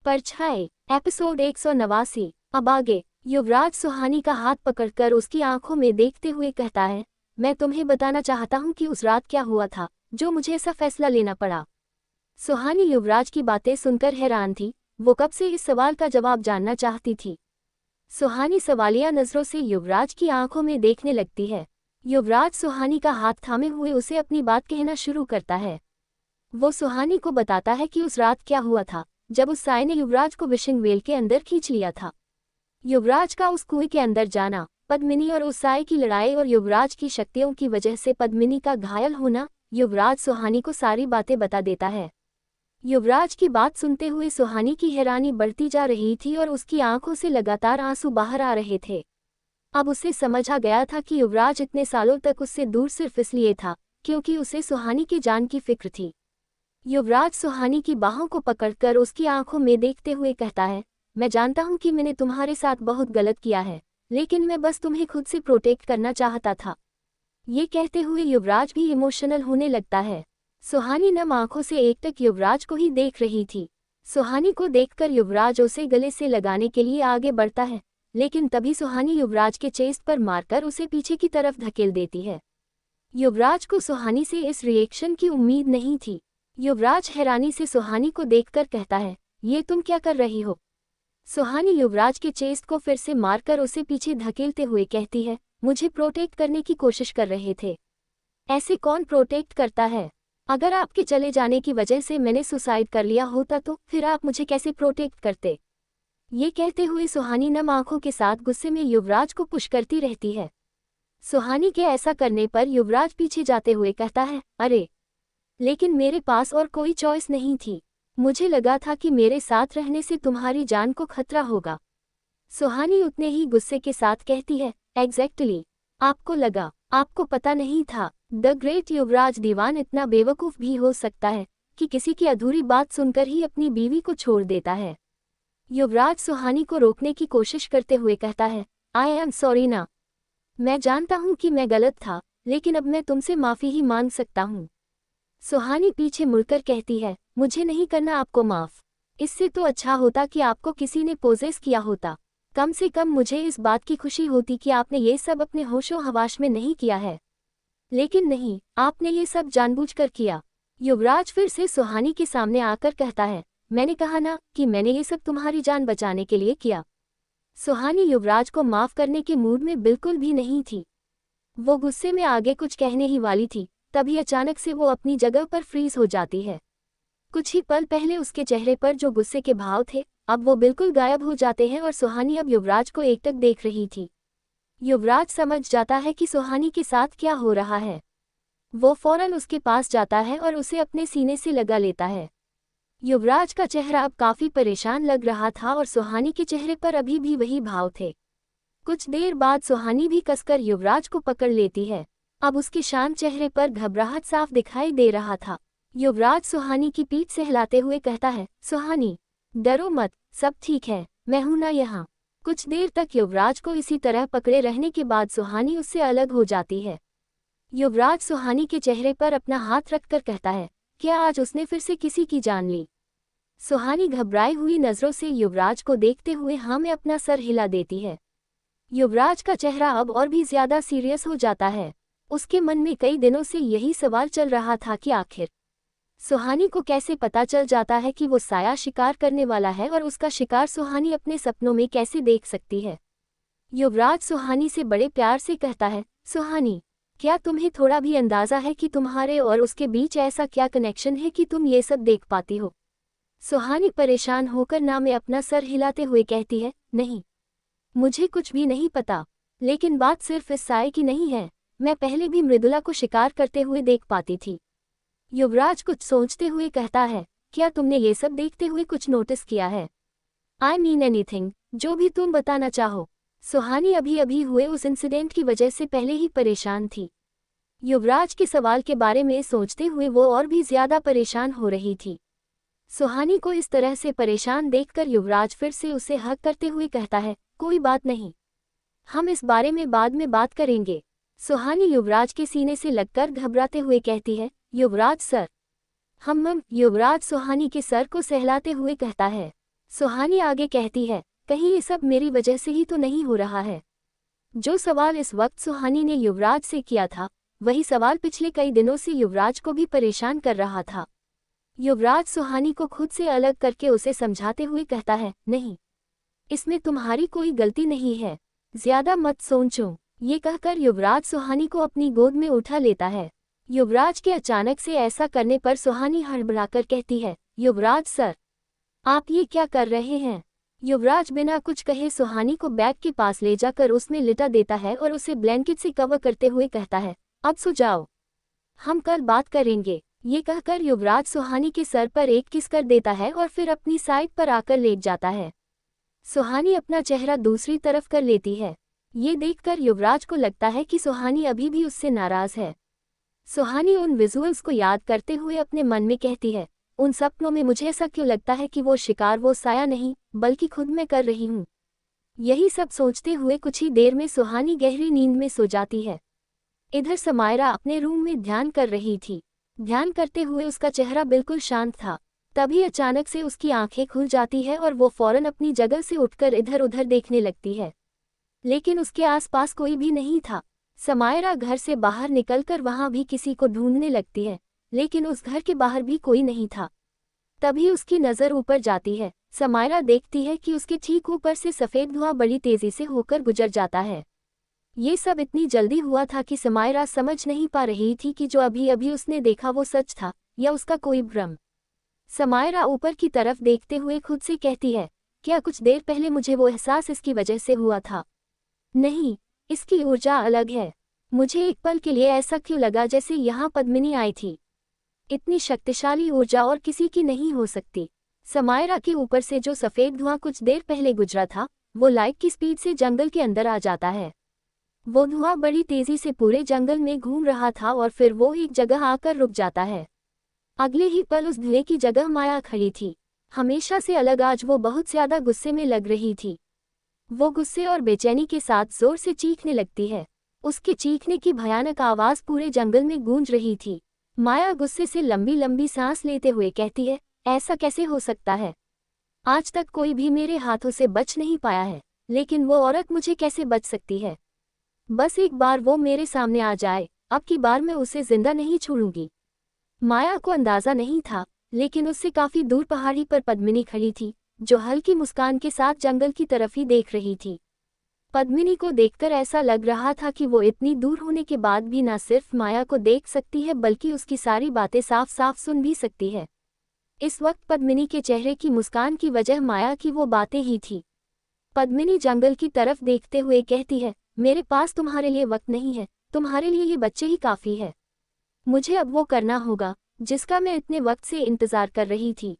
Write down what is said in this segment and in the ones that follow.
परछाई एपिसोड 189। अब आगे। युवराज सुहानी का हाथ पकड़कर उसकी आंखों में देखते हुए कहता है, मैं तुम्हें बताना चाहता हूँ कि उस रात क्या हुआ था जो मुझे ऐसा फैसला लेना पड़ा। सुहानी युवराज की बातें सुनकर हैरान थी। वो कब से इस सवाल का जवाब जानना चाहती थी। सुहानी सवालिया नजरों से युवराज की आंखों में देखने लगती है। युवराज सुहानी का हाथ थामे हुए उसे अपनी बात कहना शुरू करता है। वो सुहानी को बताता है कि उस रात क्या हुआ था जब उस साय ने युवराज को विशिंग वेल के अंदर खींच लिया था। युवराज का उस कुएं के अंदर जाना, पद्मिनी और उस साय की लड़ाई और युवराज की शक्तियों की वजह से पद्मिनी का घायल होना। युवराज सुहानी को सारी बातें बता देता है। युवराज की बात सुनते हुए सुहानी की हैरानी बढ़ती जा रही थी और उसकी आंखों से लगातार आंसू बाहर आ रहे थे। अब उसे समझ आ गया था कि युवराज इतने सालों तक उससे दूर सिर्फ इसलिए था क्योंकि उसे सुहानी की जान की फिक्र थी। युवराज सुहानी की बाहों को पकड़कर उसकी आंखों में देखते हुए कहता है, मैं जानता हूं कि मैंने तुम्हारे साथ बहुत गलत किया है, लेकिन मैं बस तुम्हें खुद से प्रोटेक्ट करना चाहता था। ये कहते हुए युवराज भी इमोशनल होने लगता है। सुहानी नम आंखों से एकटक युवराज को ही देख रही थी। सुहानी को देखकर युवराज उसे गले से लगाने के लिए आगे बढ़ता है, लेकिन तभी सुहानी युवराज के चेस्ट पर मारकर उसे पीछे की तरफ धकेल देती है। युवराज को सुहानी से इस रिएक्शन की उम्मीद नहीं थी। युवराज हैरानी से सुहानी को देखकर कहता है, ये तुम क्या कर रही हो। सुहानी युवराज के चेस्ट को फिर से मारकर उसे पीछे धकेलते हुए कहती है, मुझे प्रोटेक्ट करने की कोशिश कर रहे थे। ऐसे कौन प्रोटेक्ट करता है। अगर आपके चले जाने की वजह से मैंने सुसाइड कर लिया होता तो फिर आप मुझे कैसे प्रोटेक्ट करते। ये कहते हुए सुहानी नम आंखों के साथ गुस्से में युवराज को पुश करती रहती है। सुहानी के ऐसा करने पर युवराज पीछे जाते हुए कहता है, अरे लेकिन मेरे पास और कोई चॉइस नहीं थी। मुझे लगा था कि मेरे साथ रहने से तुम्हारी जान को खतरा होगा। सुहानी उतने ही गुस्से के साथ कहती है, एग्जैक्टली। आपको लगा, आपको पता नहीं था। द ग्रेट युवराज दीवान इतना बेवकूफ़ भी हो सकता है कि किसी की अधूरी बात सुनकर ही अपनी बीवी को छोड़ देता है। युवराज सुहानी को रोकने की कोशिश करते हुए कहता है, आई एम सॉरी ना। मैं जानता हूँ कि मैं गलत था, लेकिन अब मैं तुमसे माफ़ी ही मांग सकता हूँ। सुहानी पीछे मुड़कर कहती है, मुझे नहीं करना आपको माफ़। इससे तो अच्छा होता कि आपको किसी ने पोजेस किया होता। कम से कम मुझे इस बात की खुशी होती कि आपने ये सब अपने होशो हवाश में नहीं किया है। लेकिन नहीं, आपने ये सब जानबूझकर किया। युवराज फिर से सुहानी के सामने आकर कहता है, मैंने कहा ना कि मैंने ये सब तुम्हारी जान बचाने के लिए किया। सुहानी युवराज को माफ़ करने के मूड में बिल्कुल भी नहीं थी। वो गुस्से में आगे कुछ कहने ही वाली थी, तभी अचानक से वो अपनी जगह पर फ्रीज हो जाती है। कुछ ही पल पहले उसके चेहरे पर जो गुस्से के भाव थे, अब वो बिल्कुल गायब हो जाते हैं और सुहानी अब युवराज को एकटक देख रही थी। युवराज समझ जाता है कि सुहानी के साथ क्या हो रहा है। वो फौरन उसके पास जाता है और उसे अपने सीने से लगा लेता है। युवराज का चेहरा अब काफी परेशान लग रहा था और सुहानी के चेहरे पर अभी भी वही भाव थे। कुछ देर बाद सुहानी भी कसकर युवराज को पकड़ लेती है। अब उसके शांत चेहरे पर घबराहट साफ दिखाई दे रहा था। युवराज सुहानी की पीठ से हिलाते हुए कहता है, सुहानी डरो मत, सब ठीक है, मैं हूं ना यहाँ। कुछ देर तक युवराज को इसी तरह पकड़े रहने के बाद सुहानी उससे अलग हो जाती है। युवराज सुहानी के चेहरे पर अपना हाथ रखकर कहता है, क्या आज उसने फिर से किसी की जान ली। सुहानी घबराई हुई नजरों से युवराज को देखते हुए हाँ में अपना सर हिला देती है। युवराज का चेहरा अब और भी ज्यादा सीरियस हो जाता है। उसके मन में कई दिनों से यही सवाल चल रहा था कि आखिर सुहानी को कैसे पता चल जाता है कि वो साया शिकार करने वाला है और उसका शिकार सुहानी अपने सपनों में कैसे देख सकती है। युवराज सुहानी से बड़े प्यार से कहता है, सुहानी क्या तुम्हें थोड़ा भी अंदाजा है कि तुम्हारे और उसके बीच ऐसा क्या कनेक्शन है कि तुम ये सब देख पाती हो। सुहानी परेशान होकर ना में अपना सर हिलाते हुए कहती है, नहीं, मुझे कुछ भी नहीं पता। लेकिन बात सिर्फ इस साय की नहीं है, मैं पहले भी मृदुला को शिकार करते हुए देख पाती थी। युवराज कुछ सोचते हुए कहता है, क्या तुमने ये सब देखते हुए कुछ नोटिस किया है। आई मीन एनीथिंग, जो भी तुम बताना चाहो। सुहानी अभी अभी हुए उस इंसिडेंट की वजह से पहले ही परेशान थी। युवराज के सवाल के बारे में सोचते हुए वो और भी ज्यादा परेशान हो रही थी। सुहानी को इस तरह से परेशान देखकर युवराज फिर से उसे हक करते हुए कहता है, कोई बात नहीं, हम इस बारे में बाद में बात करेंगे। सुहानी युवराज के सीने से लगकर घबराते हुए कहती है, युवराज सर। युवराज सुहानी के सर को सहलाते हुए कहता है, सुहानी आगे कहती है, कहीं ये सब मेरी वजह से ही तो नहीं हो रहा है। जो सवाल इस वक्त सुहानी ने युवराज से किया था, वही सवाल पिछले कई दिनों से युवराज को भी परेशान कर रहा था। युवराज सुहानी को खुद से अलग करके उसे समझाते हुए कहता है, नहीं, इसमें तुम्हारी कोई गलती नहीं है, ज्यादा मत सोचो। ये कहकर युवराज सुहानी को अपनी गोद में उठा लेता है। युवराज के अचानक से ऐसा करने पर सुहानी हड़बड़ाकर कहती है, युवराज सर, आप ये क्या कर रहे हैं? युवराज बिना कुछ कहे सुहानी को बैग के पास ले जाकर उसमें लिटा देता है और उसे ब्लैंकेट से कवर करते हुए कहता है, अब सो जाओ, हम कल बात करेंगे। ये कहकर युवराज सुहानी के सर पर एक किस कर देता है और फिर अपनी साइड पर आकर लेट जाता है। सुहानी अपना चेहरा दूसरी तरफ कर लेती है। ये देखकर युवराज को लगता है कि सुहानी अभी भी उससे नाराज है। सुहानी उन विजुअल्स को याद करते हुए अपने मन में कहती है, उन सपनों में मुझे ऐसा क्यों लगता है कि वो शिकार वो साया नहीं बल्कि खुद मैं कर रही हूँ। यही सब सोचते हुए कुछ ही देर में सुहानी गहरी नींद में सो जाती है। इधर समायरा अपने रूम में ध्यान कर रही थी। ध्यान करते हुए उसका चेहरा बिल्कुल शांत था। तभी अचानक से उसकी आंखें खुल जाती है और वो फौरन अपनी जगह से उठकर इधर उधर देखने लगती है, लेकिन उसके आसपास कोई भी नहीं था। समायरा घर से बाहर निकलकर वहां भी किसी को ढूंढने लगती है, लेकिन उस घर के बाहर भी कोई नहीं था। तभी उसकी नज़र ऊपर जाती है। समायरा देखती है कि उसके ठीक ऊपर से सफ़ेद धुआं बड़ी तेज़ी से होकर गुजर जाता है। ये सब इतनी जल्दी हुआ था कि समायरा समझ नहीं पा रही थी कि जो अभी अभी उसने देखा वो सच था या उसका कोई भ्रम। समायरा ऊपर की तरफ देखते हुए खुद से कहती है, क्या कुछ देर पहले मुझे वो एहसास इसकी वजह से हुआ था? नहीं, इसकी ऊर्जा अलग है। मुझे एक पल के लिए ऐसा क्यों लगा जैसे यहाँ पद्मिनी आई थी। इतनी शक्तिशाली ऊर्जा और किसी की नहीं हो सकती। समायरा के ऊपर से जो सफ़ेद धुआं कुछ देर पहले गुजरा था, वो लाइट की स्पीड से जंगल के अंदर आ जाता है। वो धुआं बड़ी तेज़ी से पूरे जंगल में घूम रहा था और फिर वो एक जगह आकर रुक जाता है। अगले ही पल उस धुएं की जगह माया खड़ी थी। हमेशा से अलग आज वो बहुत ज़्यादा गुस्से में लग रही थी। वो गुस्से और बेचैनी के साथ जोर से चीखने लगती है। उसके चीखने की भयानक आवाज़ पूरे जंगल में गूंज रही थी। माया गुस्से से लंबी लंबी सांस लेते हुए कहती है, ऐसा कैसे हो सकता है? आज तक कोई भी मेरे हाथों से बच नहीं पाया है, लेकिन वो औरत मुझे कैसे बच सकती है? बस एक बार वो मेरे सामने आ जाए, अब की बार मैं उसे जिंदा नहीं छोड़ूंगी। माया को अंदाजा नहीं था, लेकिन उससे काफी दूर पहाड़ी पर पद्मिनी खड़ी थी, जो हल्की मुस्कान के साथ जंगल की तरफ ही देख रही थी। पद्मिनी को देखकर ऐसा लग रहा था कि वो इतनी दूर होने के बाद भी न सिर्फ माया को देख सकती है बल्कि उसकी सारी बातें साफ साफ सुन भी सकती है। इस वक्त पद्मिनी के चेहरे की मुस्कान की वजह माया की वो बातें ही थी। पद्मिनी जंगल की तरफ देखते हुए कहती है, मेरे पास तुम्हारे लिए वक्त नहीं है, तुम्हारे लिए ये बच्चे ही काफ़ी है। मुझे अब वो करना होगा जिसका मैं इतने वक्त से इंतज़ार कर रही थी।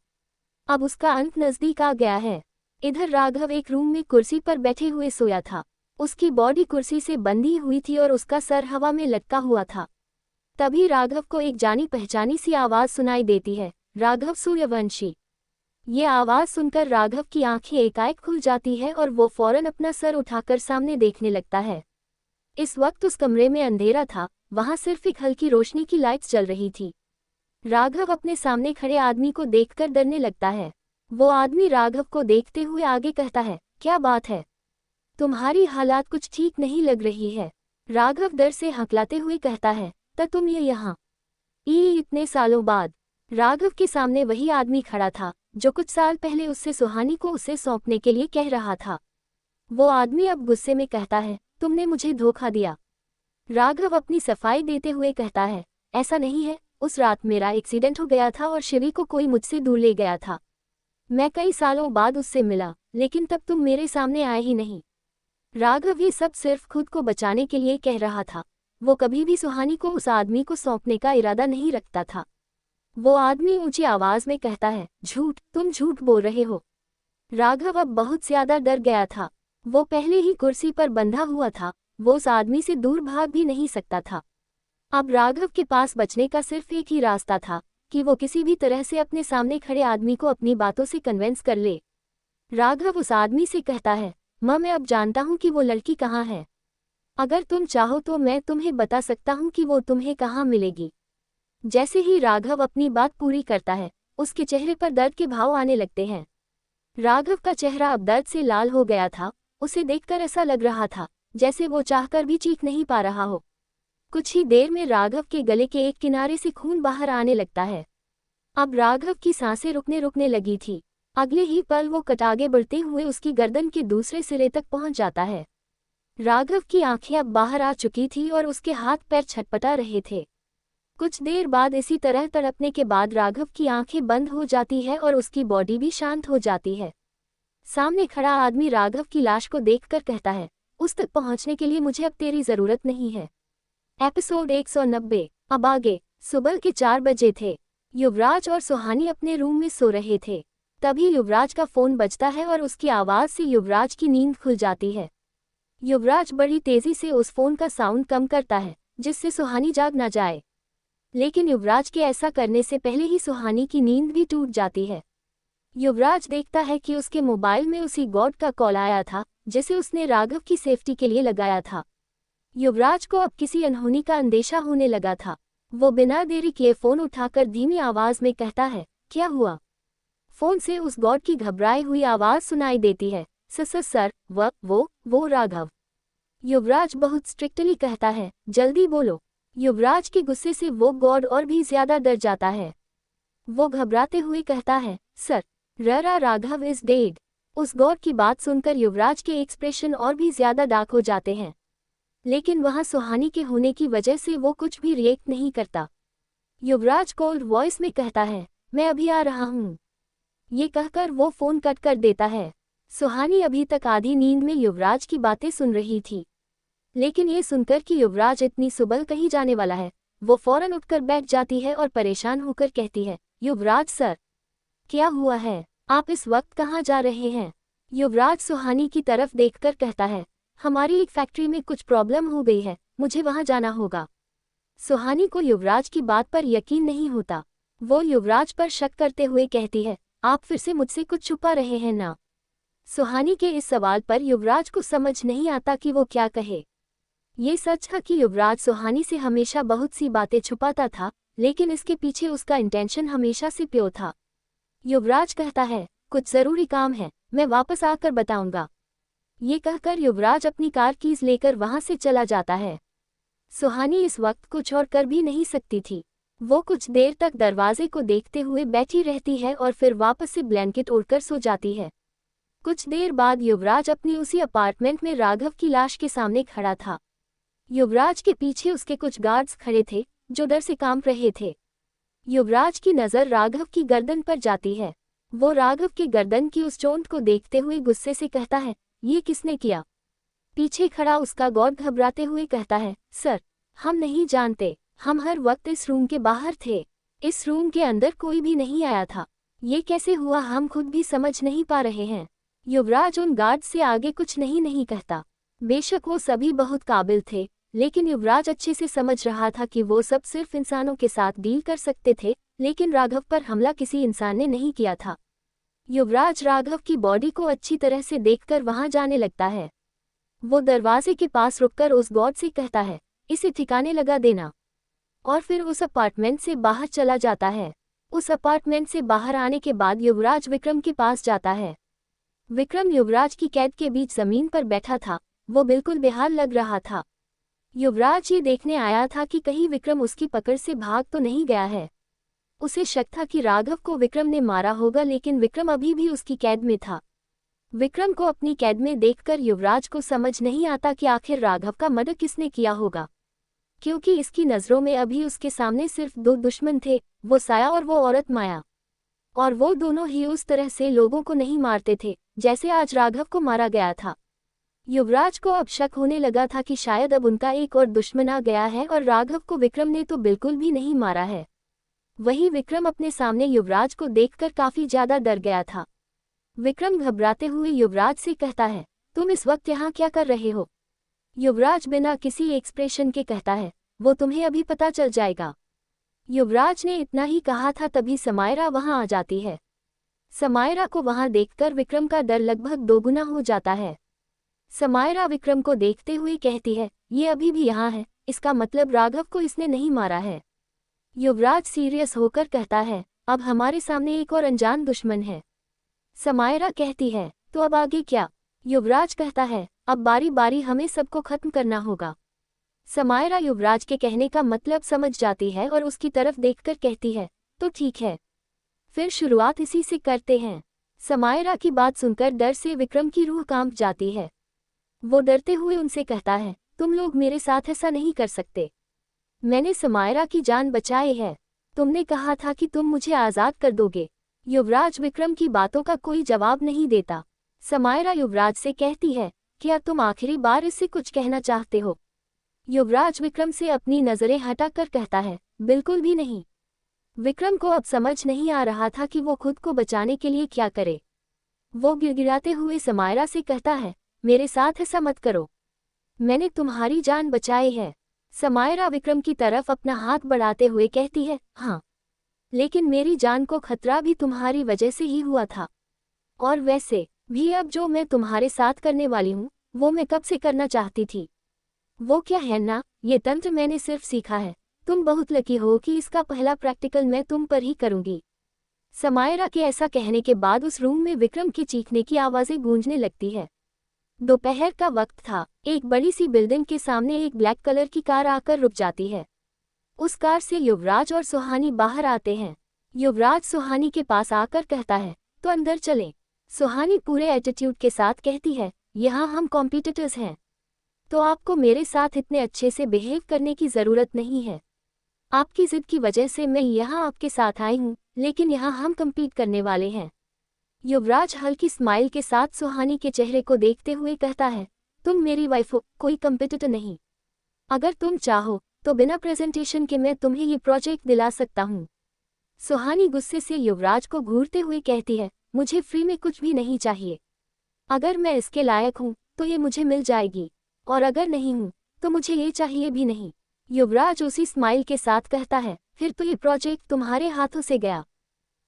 अब उसका अंत नज़दीक आ गया है। इधर राघव एक रूम में कुर्सी पर बैठे हुए सोया था। उसकी बॉडी कुर्सी से बंधी हुई थी और उसका सर हवा में लटका हुआ था। तभी राघव को एक जानी पहचानी सी आवाज़ सुनाई देती है, राघव सूर्यवंशी। ये आवाज़ सुनकर राघव की आंखें एकाएक खुल जाती है और वो फौरन अपना सर उठाकर सामने देखने लगता है। इस वक्त उस कमरे में अंधेरा था, वहां सिर्फ एक हल्की रोशनी की लाइट्स जल रही थी। राघव अपने सामने खड़े आदमी को देखकर डरने लगता है। वो आदमी राघव को देखते हुए आगे कहता है, क्या बात है? तुम्हारी हालात कुछ ठीक नहीं लग रही है। राघव डर से हकलाते हुए कहता है, तो तुम ये यहाँ इतने सालों बाद। राघव के सामने वही आदमी खड़ा था जो कुछ साल पहले उससे सुहानी को उसे सौंपने के लिए कह रहा था। वो आदमी अब गुस्से में कहता है, तुमने मुझे धोखा दिया। राघव अपनी सफाई देते हुए कहता है, ऐसा नहीं है, उस रात मेरा एक्सीडेंट हो गया था और शिवी को कोई मुझसे दूर ले गया था। मैं कई सालों बाद उससे मिला, लेकिन तब तुम मेरे सामने आए ही नहीं। राघव ये सब सिर्फ खुद को बचाने के लिए कह रहा था। वो कभी भी सुहानी को उस आदमी को सौंपने का इरादा नहीं रखता था। वो आदमी ऊंची आवाज में कहता है, झूठ, तुम झूठ बोल रहे हो। राघव अब बहुत ज्यादा डर गया था। वो पहले ही कुर्सी पर बंधा हुआ था, वो उस आदमी से दूर भाग भी नहीं सकता था। अब राघव के पास बचने का सिर्फ एक ही रास्ता था कि वो किसी भी तरह से अपने सामने खड़े आदमी को अपनी बातों से कन्विंस कर ले। राघव उस आदमी से कहता है, मैं अब जानता हूँ कि वो लड़की कहाँ है। अगर तुम चाहो तो मैं तुम्हें बता सकता हूँ कि वो तुम्हें कहाँ मिलेगी। जैसे ही राघव अपनी बात पूरी करता है, उसके चेहरे पर दर्द के भाव आने लगते हैं। राघव का चेहरा अब दर्द से लाल हो गया था। उसे देखकर ऐसा लग रहा था जैसे वो चाहकर भी चीख नहीं पा रहा हो। कुछ ही देर में राघव के गले के एक किनारे से खून बाहर आने लगता है। अब राघव की सांसें रुकने लगी थी। अगले ही पल वो कट आगे बढ़ते हुए उसकी गर्दन के दूसरे सिरे तक पहुंच जाता है। राघव की आंखें अब बाहर आ चुकी थी और उसके हाथ पैर छटपटा रहे थे। कुछ देर बाद इसी तरह तड़पने के बाद राघव की आंखें बंद हो जाती है और उसकी बॉडी भी शांत हो जाती है। सामने खड़ा आदमी राघव की लाश को देखकर कहता है, उस तक पहुंचने के लिए मुझे अब तेरी जरूरत नहीं है। एपिसोड 190। अब आगे। सुबह के 4 बजे थे। युवराज और सुहानी अपने रूम में सो रहे थे। तभी युवराज का फोन बजता है और उसकी आवाज से युवराज की नींद खुल जाती है। युवराज बड़ी तेजी से उस फोन का साउंड कम करता है जिससे सुहानी जाग न जाए। लेकिन युवराज के ऐसा करने से पहले ही सुहानी की नींद भी टूट जाती है। युवराज देखता है कि उसके मोबाइल में उसी गॉड का कॉल आया था जिसे उसने राघव की सेफ्टी के लिए लगाया था। युवराज को अब किसी अनहोनी का अंदेशा होने लगा था। वो बिना देरी किए फोन उठाकर धीमी आवाज में कहता है, क्या हुआ? फोन से उस गॉड की घबराई हुई आवाज सुनाई देती है, सर वो राघव। युवराज बहुत स्ट्रिक्टली कहता है, जल्दी बोलो। युवराज के गुस्से से वो गॉड और भी ज्यादा डर जाता है। वो घबराते हुए कहता है, सर राघव इज डेड। उस गॉड की बात सुनकर युवराज के एक्सप्रेशन और भी ज्यादा डार्क हो जाते हैं। लेकिन वहां सुहानी के होने की वजह से वो कुछ भी रिएक्ट नहीं करता। युवराज कोल्ड वॉइस में कहता है, मैं अभी आ रहा हूँ। ये कहकर वो फोन कट कर देता है। सुहानी अभी तक आधी नींद में युवराज की बातें सुन रही थी। लेकिन ये सुनकर कि युवराज इतनी सुबह कहीं जाने वाला है, वो फौरन उठकर बैठ जाती है और परेशान होकर कहती है, युवराज सर, क्या हुआ है? आप इस वक्त कहाँ जा रहे हैं? युवराज सुहानी की तरफ देखकर कहता है, हमारी एक फैक्ट्री में कुछ प्रॉब्लम हो गई है, मुझे वहां जाना होगा। सुहानी को युवराज की बात पर यकीन नहीं होता। वो युवराज पर शक करते हुए कहती है, आप फिर से मुझसे कुछ छुपा रहे हैं ना? सुहानी के इस सवाल पर युवराज को समझ नहीं आता कि वो क्या कहे। ये सच है कि युवराज सुहानी से हमेशा बहुत सी बातें छुपाता था, लेकिन इसके पीछे उसका इंटेंशन हमेशा से प्योर था। युवराज कहता है, कुछ जरूरी काम है, मैं वापस आकर बताऊंगा। ये कहकर युवराज अपनी कार कीज लेकर वहां से चला जाता है। सुहानी इस वक्त कुछ और कर भी नहीं सकती थी। वो कुछ देर तक दरवाजे को देखते हुए बैठी रहती है और फिर वापस से ब्लैंकेट ओढ़कर सो जाती है। कुछ देर बाद युवराज अपनी उसी अपार्टमेंट में राघव की लाश के सामने खड़ा था। युवराज के पीछे उसके कुछ गार्ड्स खड़े थे जो डर से कांप रहे थे। युवराज की नज़र राघव की गर्दन पर जाती है। वो राघव के गर्दन की उस चोट को देखते हुए गुस्से से कहता है, ये किसने किया? पीछे खड़ा उसका गॉड घबराते हुए कहता है, सर, हम नहीं जानते, हम हर वक्त इस रूम के बाहर थे। इस रूम के अंदर कोई भी नहीं आया था। ये कैसे हुआ हम खुद भी समझ नहीं पा रहे हैं। युवराज उन गार्ड से आगे कुछ नहीं कहता। बेशक वो सभी बहुत काबिल थे, लेकिन युवराज अच्छे से समझ रहा था कि वो सब सिर्फ इंसानों के साथ डील कर सकते थे, लेकिन राघव पर हमला किसी इंसान ने नहीं किया था। युवराज राघव की बॉडी को अच्छी तरह से देखकर वहां जाने लगता है। वो दरवाजे के पास रुककर उस गॉड से कहता है, इसे ठिकाने लगा देना, और फिर उस अपार्टमेंट से बाहर चला जाता है। उस अपार्टमेंट से बाहर आने के बाद युवराज विक्रम के पास जाता है। विक्रम युवराज की कैद के बीच जमीन पर बैठा था। वो बिल्कुल बेहाल लग रहा था। युवराज ये देखने आया था कि कहीं विक्रम उसकी पकड़ से भाग तो नहीं गया है। उसे शक था कि राघव को विक्रम ने मारा होगा, लेकिन विक्रम अभी भी उसकी कैद में था। विक्रम को अपनी कैद में देखकर युवराज को समझ नहीं आता कि आखिर राघव का मर्डर किसने किया होगा, क्योंकि इसकी नज़रों में अभी उसके सामने सिर्फ 2 दुश्मन थे, वो साया और वो औरत माया। और वो दोनों ही उस तरह से लोगों को नहीं मारते थे जैसे आज राघव को मारा गया था। युवराज को अब शक होने लगा था कि शायद अब उनका एक और दुश्मन आ गया है और राघव को विक्रम ने तो बिल्कुल भी नहीं मारा है। वहीं विक्रम अपने सामने युवराज को देखकर काफी ज्यादा डर गया था। विक्रम घबराते हुए युवराज से कहता है, तुम इस वक्त यहाँ क्या कर रहे हो? युवराज बिना किसी एक्सप्रेशन के कहता है, वो तुम्हें अभी पता चल जाएगा। युवराज ने इतना ही कहा था तभी समायरा वहां आ जाती है। समायरा को वहां देखकर विक्रम का डर लगभग दोगुना हो जाता है। समायरा विक्रम को देखते हुए कहती है, ये अभी भी यहाँ है, इसका मतलब राघव को इसने नहीं मारा है। युवराज सीरियस होकर कहता है, अब हमारे सामने एक और अनजान दुश्मन है। समायरा कहती है, तो अब आगे क्या? युवराज कहता है, अब बारी बारी हमें सबको खत्म करना होगा। समायरा युवराज के कहने का मतलब समझ जाती है और उसकी तरफ देखकर कहती है, तो ठीक है, फिर शुरुआत इसी से करते हैं। समायरा की बात सुनकर डर से विक्रम की रूह कांप जाती है। वो डरते हुए उनसे कहता है, तुम लोग मेरे साथ ऐसा नहीं कर सकते। मैंने समायरा की जान बचाई है। तुमने कहा था कि तुम मुझे आज़ाद कर दोगे। युवराज विक्रम की बातों का कोई जवाब नहीं देता। समायरा युवराज से कहती है, क्या तुम आखिरी बार इससे कुछ कहना चाहते हो? युवराज विक्रम से अपनी नज़रें हटाकर कहता है, बिल्कुल भी नहीं। विक्रम को अब समझ नहीं आ रहा था कि वो खुद को बचाने के लिए क्या करे। वो गिड़गिड़ाते हुए समायरा से कहता है, मेरे साथ ऐसा मत करो, मैंने तुम्हारी जान बचाई है। समायरा विक्रम की तरफ अपना हाथ बढ़ाते हुए कहती है, हाँ, लेकिन मेरी जान को खतरा भी तुम्हारी वजह से ही हुआ था। और वैसे भी अब जो मैं तुम्हारे साथ करने वाली हूँ वो मैं कब से करना चाहती थी। वो क्या है ना, ये तंत्र मैंने सिर्फ सीखा है। तुम बहुत लकी हो कि इसका पहला प्रैक्टिकल मैं तुम पर ही करूंगी। समायरा के ऐसा कहने के बाद उस रूम में विक्रम की चीखने की आवाज़ें गूंजने लगती है। दोपहर का वक्त था। एक बड़ी सी बिल्डिंग के सामने एक ब्लैक कलर की कार आकर रुक जाती है। उस कार से युवराज और सुहानी बाहर आते हैं। युवराज सुहानी के पास आकर कहता है, तो अंदर चलें। सुहानी पूरे एटीट्यूड के साथ कहती है, यहाँ हम कॉम्पिटिटर्स हैं, तो आपको मेरे साथ इतने अच्छे से बिहेव करने की ज़रूरत नहीं है। आपकी जिद की वजह से मैं यहाँ आपके साथ आई हूँ, लेकिन यहाँ हम कम्पीट करने वाले हैं। युवराज हल्की स्माइल के साथ सुहानी के चेहरे को देखते हुए कहता है, तुम मेरी वाइफ हो, कोई कम्पिटिटर नहीं। अगर तुम चाहो तो बिना प्रेजेंटेशन के मैं तुम्हें ये प्रोजेक्ट दिला सकता हूँ। सुहानी गुस्से से युवराज को घूरते हुए कहती है, मुझे फ्री में कुछ भी नहीं चाहिए। अगर मैं इसके लायक हूँ तो ये मुझे मिल जाएगी, और अगर नहीं हूँ तो मुझे ये चाहिए भी नहीं। युवराज उसी स्माइल के साथ कहता है, फिर तो ये प्रोजेक्ट तुम्हारे हाथों से गया।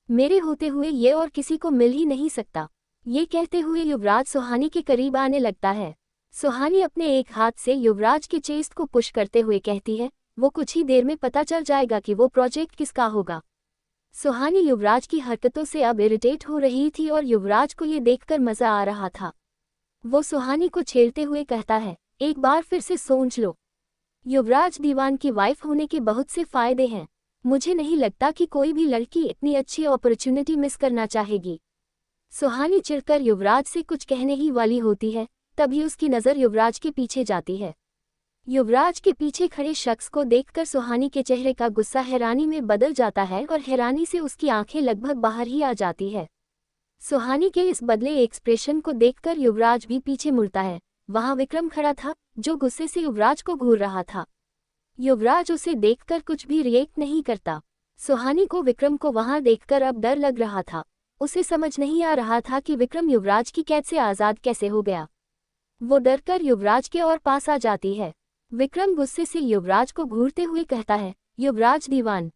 मेरे होते हुए ये और किसी को मिल ही नहीं सकता। ये कहते हुए युवराज सुहानी के करीब आने लगता है। सुहानी अपने एक हाथ से युवराज के चेस्ट को पुश करते हुए कहती है, वो कुछ ही देर में पता चल जाएगा कि वो प्रोजेक्ट किसका होगा। सुहानी युवराज की हरकतों से अब इरिटेट हो रही थी और युवराज को ये देखकर मजा आ रहा था। वो सुहानी को छेड़ते हुए कहता है, एक बार फिर से सोच लो। युवराज दीवान की वाइफ होने के बहुत से फायदे हैं। मुझे नहीं लगता कि कोई भी लड़की इतनी अच्छी अपॉर्चुनिटी मिस करना चाहेगी। सुहानी चिढ़कर युवराज से कुछ कहने ही वाली होती है, तभी उसकी नज़र युवराज के पीछे जाती है। युवराज के पीछे खड़े शख्स को देखकर सुहानी के चेहरे का गुस्सा हैरानी में बदल जाता है और हैरानी से उसकी आंखें लगभग बाहर ही आ जाती है। सुहानी के इस बदले एक्सप्रेशन को देखकर युवराज भी पीछे मुड़ता है। वहां विक्रम खड़ा था, जो गुस्से से युवराज को घूर रहा था। युवराज उसे देखकर कुछ भी रिएक्ट नहीं करता। सुहानी को विक्रम को वहां देखकर अब डर लग रहा था। उसे समझ नहीं आ रहा था कि विक्रम युवराज की कैद से आज़ाद कैसे हो गया। वो डरकर युवराज के और पास आ जाती है। विक्रम गुस्से से युवराज को घूरते हुए कहता है, युवराज दीवान,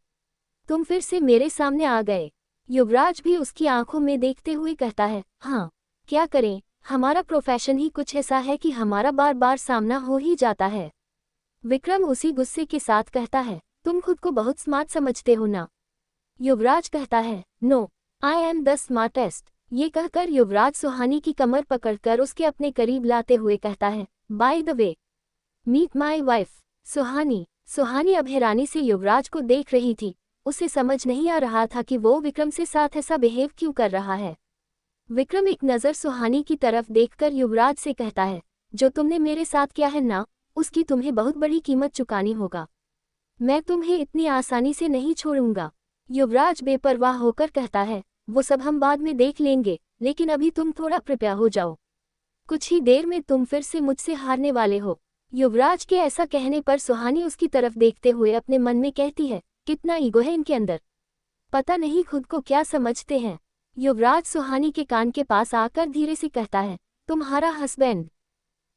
तुम फिर से मेरे सामने आ गए। युवराज भी उसकी आंखों में देखते हुए कहता है, हाँ, क्या करें, हमारा प्रोफेशन ही कुछ ऐसा है कि हमारा बार बार सामना हो ही जाता है। विक्रम उसी गुस्से के साथ कहता है, तुम खुद को बहुत स्मार्ट समझते हो ना? युवराज कहता है, no, I am the smartest. ये कहकर युवराज सुहानी की कमर पकड़कर उसके अपने करीब लाते हुए कहता है, by the way, meet my wife Suhani. Suhani अब हैरानी से युवराज को देख रही थी। उसे समझ नहीं आ रहा था कि वो विक्रम से साथ ऐसा बिहेव क्यों कर रहा है। विक्रम एक नज़र सुहानी की तरफ देखकर युवराज से कहता है, जो तुमने मेरे साथ किया है ना, उसकी तुम्हें बहुत बड़ी कीमत चुकानी होगा। मैं तुम्हें इतनी आसानी से नहीं छोड़ूंगा। युवराज बेपरवाह होकर कहता है, वो सब हम बाद में देख लेंगे, लेकिन अभी तुम थोड़ा प्रिपेयर हो जाओ। कुछ ही देर में तुम फिर से मुझसे हारने वाले हो। युवराज के ऐसा कहने पर सुहानी उसकी तरफ देखते हुए अपने मन में कहती है, कितना ईगो है इनके अंदर, पता नहीं खुद को क्या समझते हैं। युवराज सुहानी के कान के पास आकर धीरे से कहता है, तुम्हारा हस्बैंड।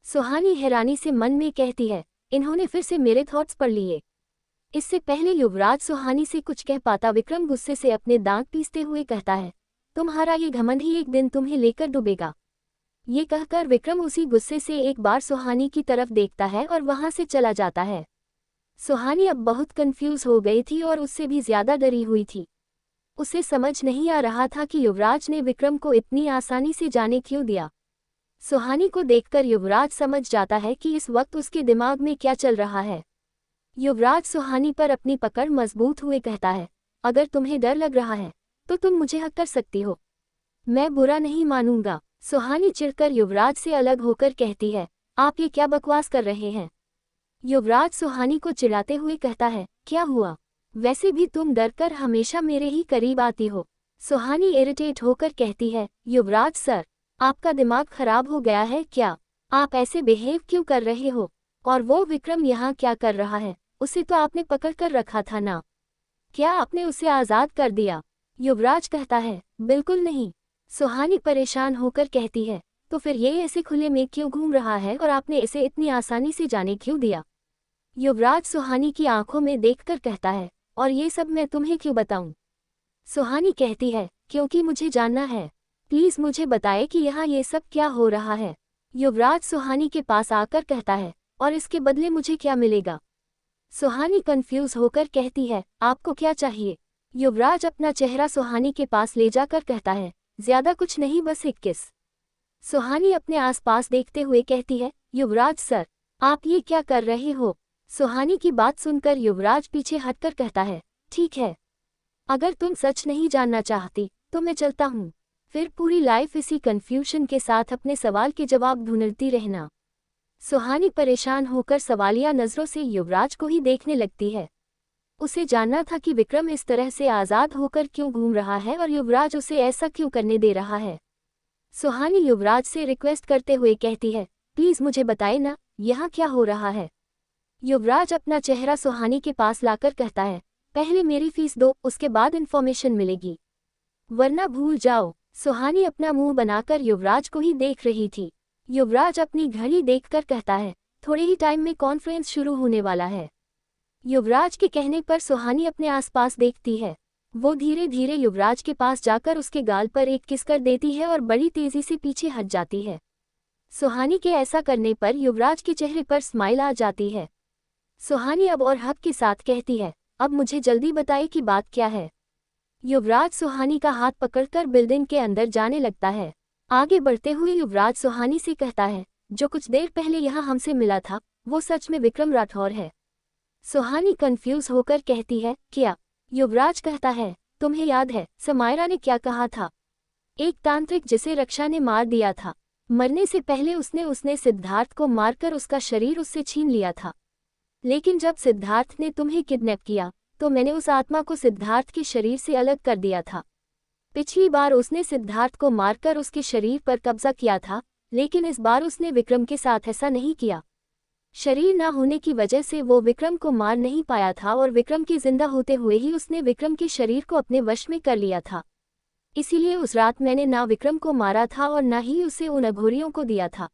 सुहानी हैरानी से मन में कहती है, इन्होंने फिर से मेरे थॉट्स पढ़ लिए। इससे पहले युवराज सुहानी से कुछ कह पाता विक्रम गुस्से से अपने दांत पीसते हुए कहता है, तुम्हारा ये घमंड ही एक दिन तुम्हें लेकर डूबेगा। ये कहकर विक्रम उसी गुस्से से एक बार सुहानी की तरफ देखता है और वहां से चला जाता है। सुहानी अब बहुत कंफ्यूज हो गई थी और उससे भी ज्यादा डरी हुई थी। उसे समझ नहीं आ रहा था कि युवराज ने विक्रम को इतनी आसानी से जाने क्यों दिया। सुहानी को देखकर युवराज समझ जाता है कि इस वक्त उसके दिमाग में क्या चल रहा है। युवराज सुहानी पर अपनी पकड़ मजबूत हुए कहता है, अगर तुम्हें डर लग रहा है तो तुम मुझे हक कर सकती हो, मैं बुरा नहीं मानूंगा। सुहानी चिढ़कर युवराज से अलग होकर कहती है, आप ये क्या बकवास कर रहे हैं। युवराज सुहानी को चिढ़ाते हुए कहता है, क्या हुआ, वैसे भी तुम डरकर हमेशा मेरे ही करीब आती हो। सुहानी इरिटेट होकर कहती है, युवराज सर, आपका दिमाग खराब हो गया है क्या, आप ऐसे बिहेव क्यों कर रहे हो, और वो विक्रम यहाँ क्या कर रहा है, उसे तो आपने पकड़ कर रखा था ना, क्या आपने उसे आज़ाद कर दिया। युवराज कहता है, बिल्कुल नहीं। सुहानी परेशान होकर कहती है, तो फिर ये ऐसे खुले में क्यों घूम रहा है और आपने इसे इतनी आसानी से जाने क्यों दिया। युवराज सुहानी की आंखों में देखकर कहता है, और ये सब मैं तुम्हें क्यों बताऊं। सुहानी कहती है, क्योंकि मुझे जानना है, प्लीज मुझे बताए कि यहाँ ये सब क्या हो रहा है। युवराज सुहानी के पास आकर कहता है, और इसके बदले मुझे क्या मिलेगा। सुहानी कंफ्यूज होकर कहती है, आपको क्या चाहिए। युवराज अपना चेहरा सुहानी के पास ले जाकर कहता है, ज्यादा कुछ नहीं, बस एक किस। सुहानी अपने आसपास देखते हुए कहती है, युवराज सर, आप ये क्या कर रहे हो। सुहानी की बात सुनकर युवराज पीछे हटकर कहता है, ठीक है, अगर तुम सच नहीं जानना चाहती तो मैं चलता हूँ, फिर पूरी लाइफ इसी कंफ्यूजन के साथ अपने सवाल के जवाब ढूंढती रहना। सुहानी परेशान होकर सवालिया नजरों से युवराज को ही देखने लगती है। उसे जानना था कि विक्रम इस तरह से आज़ाद होकर क्यों घूम रहा है और युवराज उसे ऐसा क्यों करने दे रहा है। सुहानी युवराज से रिक्वेस्ट करते हुए कहती है, प्लीज मुझे बताए ना, यहाँ क्या हो रहा है। युवराज अपना चेहरा सुहानी के पास लाकर कहता है, पहले मेरी फीस दो, उसके बाद इन्फॉर्मेशन मिलेगी, वरना भूल जाओ। सुहानी अपना मुंह बनाकर युवराज को ही देख रही थी। युवराज अपनी घड़ी देखकर कहता है, थोड़े ही टाइम में कॉन्फ्रेंस शुरू होने वाला है। युवराज के कहने पर सुहानी अपने आसपास देखती है। वो धीरे धीरे युवराज के पास जाकर उसके गाल पर एक किस कर देती है और बड़ी तेजी से पीछे हट जाती है। सुहानी के ऐसा करने पर युवराज के चेहरे पर स्माइल आ जाती है। सुहानी अब और हक के साथ कहती है, अब मुझे जल्दी बताइए कि बात क्या है। युवराज सुहानी का हाथ पकड़कर बिल्डिंग के अंदर जाने लगता है। आगे बढ़ते हुए युवराज सुहानी से कहता है, जो कुछ देर पहले यहाँ हमसे मिला था वो सच में विक्रम राठौर है। सुहानी कंफ्यूज होकर कहती है, क्या। युवराज कहता है, तुम्हें याद है समायरा ने क्या कहा था, एक तांत्रिक जिसे रक्षा ने मार दिया था, मरने से पहले उसने सिद्धार्थ को मारकर उसका शरीर उससे छीन लिया था, लेकिन जब सिद्धार्थ ने तुम्हें किडनैप किया तो मैंने उस आत्मा को सिद्धार्थ के शरीर से अलग कर दिया था। पिछली बार उसने सिद्धार्थ को मारकर उसके शरीर पर कब्जा किया था, लेकिन इस बार उसने विक्रम के साथ ऐसा नहीं किया। शरीर न होने की वजह से वो विक्रम को मार नहीं पाया था और विक्रम के जिंदा होते हुए ही उसने विक्रम के शरीर को अपने वश में कर लिया था। इसीलिए उस रात मैंने ना विक्रम को मारा था और न ही उसे उन अघोरियों को दिया था।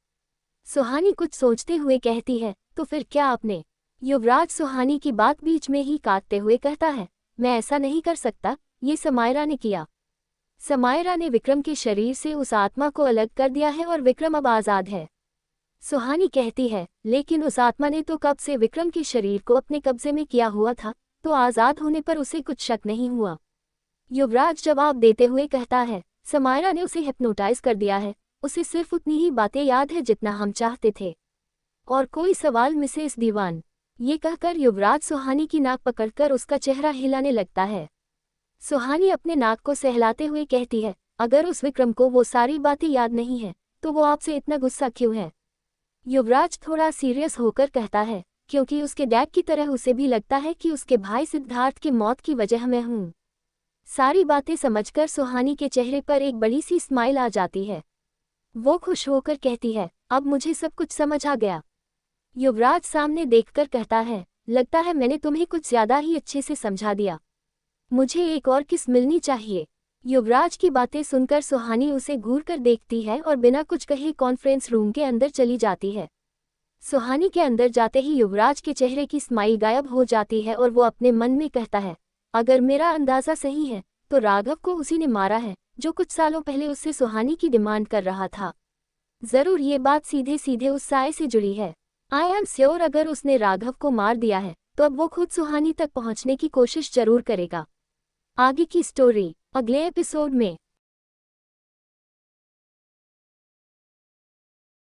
सुहानी कुछ सोचते हुए कहती है, तो फिर क्या आपने। युवराज सुहानी की बात बीच में ही काटते हुए कहता है, मैं ऐसा नहीं कर सकता, ये समायरा ने किया। समायरा ने विक्रम के शरीर से उस आत्मा को अलग कर दिया है और विक्रम अब आज़ाद है। सुहानी कहती है, लेकिन उस आत्मा ने तो कब से विक्रम के शरीर को अपने कब्जे में किया हुआ था, तो आज़ाद होने पर उसे कुछ शक नहीं हुआ। युवराज जवाब देते हुए कहता है, समायरा ने उसे हिप्नोटाइज कर दिया है, उसे सिर्फ उतनी ही बातें याद है जितना हम चाहते थे। और कोई सवाल मिसेस दीवान। ये कहकर युवराज सुहानी की नाक पकड़कर उसका चेहरा हिलाने लगता है। सुहानी अपने नाक को सहलाते हुए कहती है, अगर उस विक्रम को वो सारी बातें याद नहीं है तो वो आपसे इतना गुस्सा क्यों है। युवराज थोड़ा सीरियस होकर कहता है, क्योंकि उसके डैड की तरह उसे भी लगता है कि उसके भाई सिद्धार्थ की मौत की वजह मैं हूँ। सारी बातें समझकर सुहानी के चेहरे पर एक बड़ी सी स्माइल आ जाती है। वो खुश होकर कहती है, अब मुझे सब कुछ समझ आ गया। युवराज सामने देखकर कहता है, लगता है मैंने तुम्हें कुछ ज्यादा ही अच्छे से समझा दिया, मुझे एक और किस मिलनी चाहिए। युवराज की बातें सुनकर सुहानी उसे घूर कर देखती है और बिना कुछ कहे कॉन्फ्रेंस रूम के अंदर चली जाती है। सुहानी के अंदर जाते ही युवराज के चेहरे की स्माइल गायब हो जाती है और वो अपने मन में कहता है, अगर मेरा अंदाजा सही है तो राघव को उसी ने मारा है जो कुछ सालों पहले उससे सुहानी की डिमांड कर रहा था। जरूर ये बात सीधे सीधे उस साये से जुड़ी है। आई एम श्योर अगर उसने राघव को मार दिया है तो अब वो खुद सुहानी तक पहुंचने की कोशिश जरूर करेगा। आगे की स्टोरी अगले एपिसोड में।